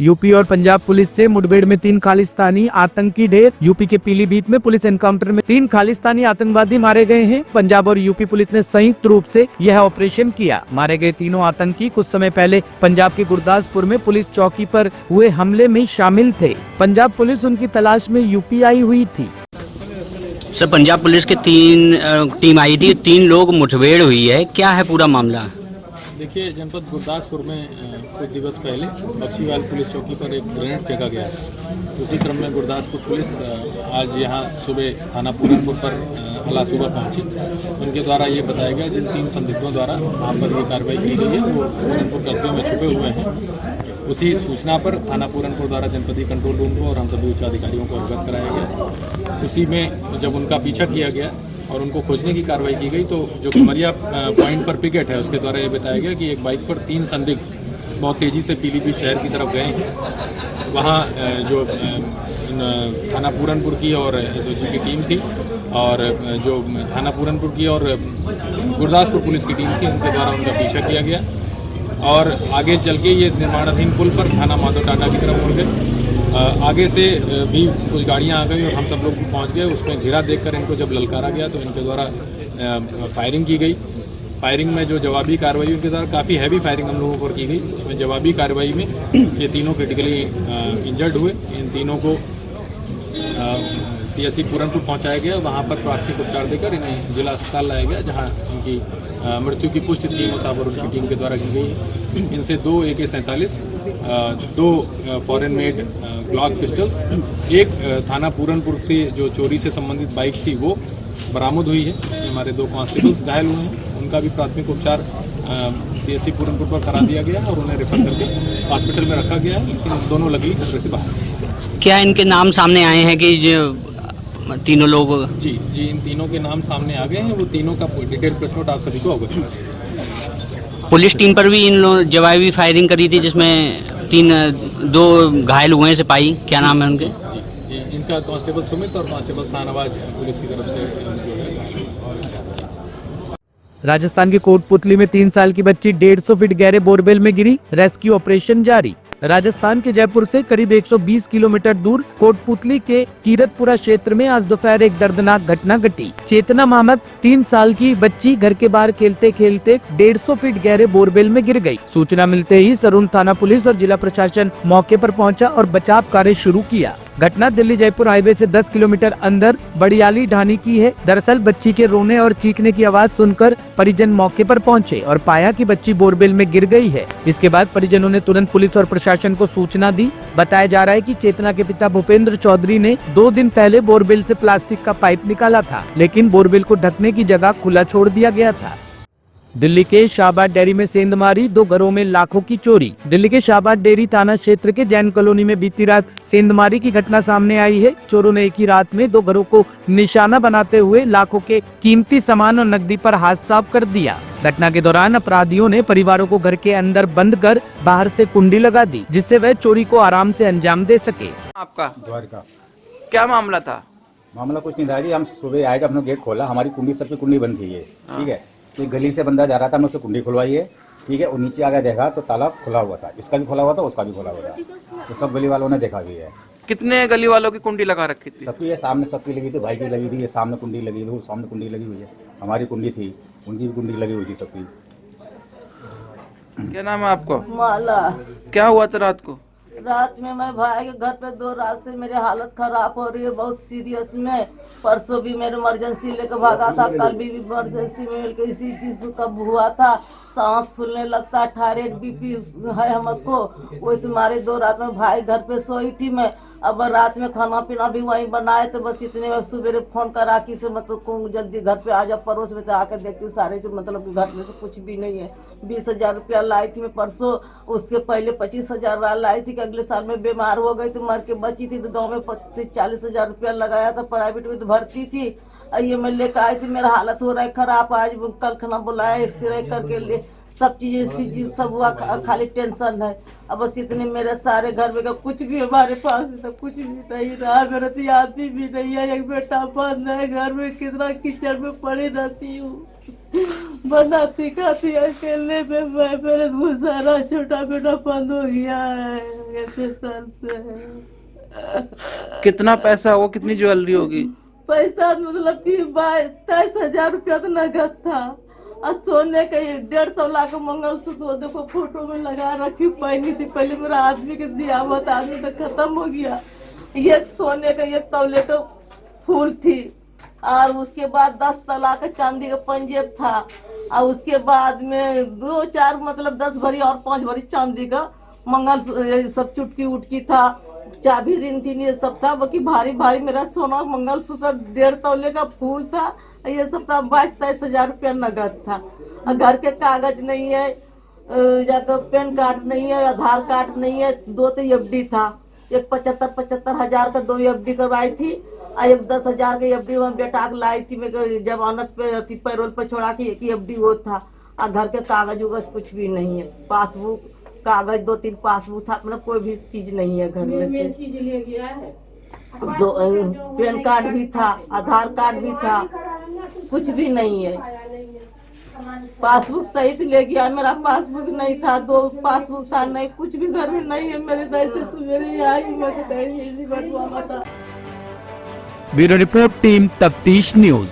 UP और Punjab police से मुठभेड़ में 3 खालिस्तानी आतंकी ढेर। यूपी के पीलीभीत में पुलिस एनकाउंटर में 3 खालिस्तानी आतंकवादी मारे गए हैं। पंजाब और यूपी पुलिस ने संयुक्त रूप से यह ऑपरेशन किया। मारे गए तीनों आतंकी कुछ समय पहले पंजाब के गुरदासपुर में पुलिस चौकी पर हुए हमले में शामिल थे। पंजाब पुलिस उनकी तलाश में यूपी आई हुई थी। सर, पंजाब पुलिस के 3 टीम आई थी, 3 लोग मुठभेड़ हुई है, क्या है पूरा मामला? देखिए, जनपद गुरदासपुर में कुछ दिवस पहले बख्शीवाल पुलिस चौकी पर एक ग्रेनेड फेंका गया। उसी क्रम में गुरदासपुर पुलिस आज यहाँ सुबह थाना पूरनपुर पर अला सुबह पहुँची। उनके द्वारा ये बताया गया जिन 3 संदिग्धों द्वारा वहाँ पर ये कार्रवाई की गई है वो पूरनपुर कस्बे में छुपे हुए हैं। उसी सूचना पर थाना पूरनपुर द्वारा जनपदीय कंट्रोल रूम को और हम सभी उच्च अधिकारियों को अवगत कराया गया। उसी में जब उनका पीछा किया गया और उनको खोजने की कार्रवाई की गई तो जो कमरिया पॉइंट पर पिकेट है उसके द्वारा ये बताया गया कि एक बाइक पर 3 संदिग्ध बहुत तेज़ी से पीलीभीत शहर की तरफ गए हैं। वहाँ जो थाना पूरनपुर की और एसओजी की टीम थी और जो थाना पूरनपुर की और गुरदासपुर पुलिस की टीम थी उनके द्वारा उनका पीछा किया गया और आगे चल के ये निर्माणाधीन पुल पर थाना माधव टाटा की तरफ मुड़ गए। आगे से भी कुछ गाड़ियां आ गई और हम सब लोग पहुंच गए। उसमें घेरा देखकर इनको जब ललकारा गया तो इनके द्वारा फायरिंग की गई। फायरिंग में जो जवाबी कार्रवाई उनके द्वारा काफ़ी हैवी फायरिंग हम लोगों पर की गई। उसमें जवाबी कार्रवाई में ये तीनों क्रिटिकली इंजर्ड हुए। इन तीनों को सीएससी पूरनपुर पहुंचाया गया। वहां पर प्राथमिक उपचार देकर इन्हें जिला अस्पताल लाया गया जहां इनकी मृत्यु की पुष्टि सीएमओ साहब और उसकी टीम के द्वारा की गई। इनसे 2 AK-47, 2 foreign made Glock pistols, एक थाना पूरनपुर से जो चोरी से संबंधित बाइक थी वो बरामद हुई है। हमारे 2 कांस्टेबल्स घायल हुए हैं, उनका भी प्राथमिक उपचार सीएससी पूरनपुर पर करा दिया गया और उन्हें रेफर करके हॉस्पिटल में रखा गया है, लेकिन दोनों लगी खतरे से बाहर। क्या इनके नाम सामने आए हैं कि जो तीनों लोग? जी, इन तीनों के नाम सामने आ गए हैं। वो तीनों का डिटेल प्रेस नोट आप सभी को अवगत है। पुलिस टीम पर भी इन लोग जवाबी फायरिंग करी थी जिसमें 2 घायल हुए हैं सिपाही, क्या नाम है उनके? जी, इनका कांस्टेबल सुमित और कांस्टेबल शाहनवाज पुलिस की तरफ से। राजस्थान के कोटपुतली में 3 साल की बच्ची 150 फीट गहरे बोरवेल में गिरी। रेस्क्यू ऑपरेशन जारी। राजस्थान के जयपुर से करीब 120 किलोमीटर दूर कोटपुतली के कीरतपुरा क्षेत्र में आज दोपहर एक दर्दनाक घटना घटी। चेतना नामक 3 साल की बच्ची घर के बाहर खेलते खेलते 150 फीट गहरे बोरवेल में गिर गई। सूचना मिलते ही सरून थाना पुलिस और जिला प्रशासन मौके पर पहुंचा और बचाव कार्य शुरू किया। घटना दिल्ली जयपुर हाईवे से 10 किलोमीटर अंदर बड़ियाली ढानी की है। दरअसल बच्ची के रोने और चीखने की आवाज सुनकर परिजन मौके पर पहुंचे और पाया कि बच्ची बोरवेल में गिर गई है। इसके बाद परिजनों ने तुरंत पुलिस और प्रशासन को सूचना दी। बताया जा रहा है कि चेतना के पिता भूपेंद्र चौधरी ने 2 दिन पहले बोरवेल से प्लास्टिक का पाइप निकाला था, लेकिन बोरवेल को ढकने की जगह खुला छोड़ दिया गया था। दिल्ली के शाहबाद डेयरी में सेंधमारी, 2 घरों में लाखों की चोरी। दिल्ली के शाहबाद डेयरी थाना क्षेत्र के जैन कॉलोनी में बीती रात सेंधमारी की घटना सामने आई है। चोरों ने एक ही रात में 2 घरों को निशाना बनाते हुए लाखों के कीमती सामान और नकदी पर हाथ साफ कर दिया। घटना के दौरान अपराधियों ने परिवारों को घर के अंदर बंद कर बाहर से कुंडी लगा दी, जिससे वह चोरी को आराम से अंजाम दे सके। आपका द्वारका। क्या मामला था? मामला कुछ नहीं था जी, हम सुबह आए, अपना गेट खोला, हमारी कुंडी सबकी कुंडी बंद थी है, ठीक है। एक गली से बंदा जा रहा था, मैं उससे कुंडी खुलवाई है, ठीक है। और नीचे आगे देखा तो ताला खुला हुआ था, इसका भी खुला हुआ था, उसका भी खुला हुआ था। तो सब गली वालों ने देखा भी है। कितने गली वालों की कुंडी लगा रखी थी? सबकी, ये सामने सबकी लगी थी, भाई की लगी थी, ये सामने कुंडी लगी थी, सामने कुंडी लगी हुई है, हमारी कुंडी थी, उनकी भी कुंडी लगी हुई थी सबकी। क्या नाम है आपको? माला। क्या हुआ था रात को? रात में मैं भाई के घर पे 2 रात से मेरी हालत खराब हो रही है, बहुत सीरियस में। परसों भी मेरे इमरजेंसी लेकर भागा था, कल भी इमरजेंसी में मिलकर इसी चीज कब हुआ था। सांस फूलने लगता, थायराइड BP है हमको। वैसे मारे 2 रात में भाई घर पे सोई थी मैं। अब रात में खाना पीना भी वहीं बनाए, तो बस इतने में सुबह फोन करा कि से मतलब जल्दी घर पे आ जाओ। पड़ोस में तो आकर देखती हूँ सारे जो मतलब कि घर में से कुछ भी नहीं है। 20,000 रुपया लाई थी मैं परसों, उसके पहले 25,000 लाई थी कि अगले साल में बीमार हो गई तो मर के बची थी। तो गाँव में 40,000 रुपया लगाया था, प्राइवेट में तो भर्ती थी। ये मैं लेकर आई थी, मेरा हालत हो रहा है खराब। आज कल खाना बुलाया, एक्सरे करके ले सब चीज सब हुआ, खाली टेंशन है। अब बस इतने मेरे सारे घर में कुछ भी हमारे पास तो कुछ भी नहीं रहा। मेरा तो आदमी भी नहीं है, एक बेटा बंद है घर में, कितना किचन में पड़ी रहती हूँ। बनाती खाती अकेले में मैं, मेरे गुजारा छोटा बेटा बंद हो गया है इतने साल से। कितना पैसा होगा, कितनी ज्वेलरी होगी? पैसा मतलब कि 22,000 रुपया तो नगद था और सोने के 1.5 लाख मंगलसूत्र वो देखो फोटो में लगा रखी पहनी थी। पहले मेरा आदमी के दिया हुआ था, आदमी तो खत्म हो गया। एक सोने का 1 तौले का फूल थी और उसके बाद 10 तोला का चांदी का पंजेब था और उसके बाद में 2-4 मतलब 10 भरी और 5 भरी चांदी का मंगल सब चुटकी उटकी था, चाबी रिंग थी, ये सब था। बाकी भारी भारी मेरा सोना मंगलसूत्र 1.5 तौले का फूल था, ये सब था। 22-23 हजार रुपया नगद था। और घर के कागज नहीं है, जाकर पैन कार्ड नहीं है, आधार कार्ड नहीं है। 2 तो एफडी था, एक 75 हजार का 2 एफडी करवाई थी और एक 10 हजार का एफडी में बेटा के लाई थी। मेरे जमानत पे थी, पैरोल पे छोड़ा के एक एफडी वो था। और घर के कागज उगज कुछ भी नहीं है, पासबुक कागज 2-3 पासबुक था, मतलब कोई भी चीज नहीं है घर में से। चीज ले गया है। पैन कार्ड भी था, आधार कार्ड भी था, कुछ भी नहीं है। पासबुक सहित ले गया, मेरा पासबुक नहीं था, 2 पासबुक था, नहीं कुछ भी घर में नहीं है। मेरे ऐसे सवेरे आई मैं इसी बटवा था। ब्यूरो रिपोर्ट टीम तफ्तीश न्यूज।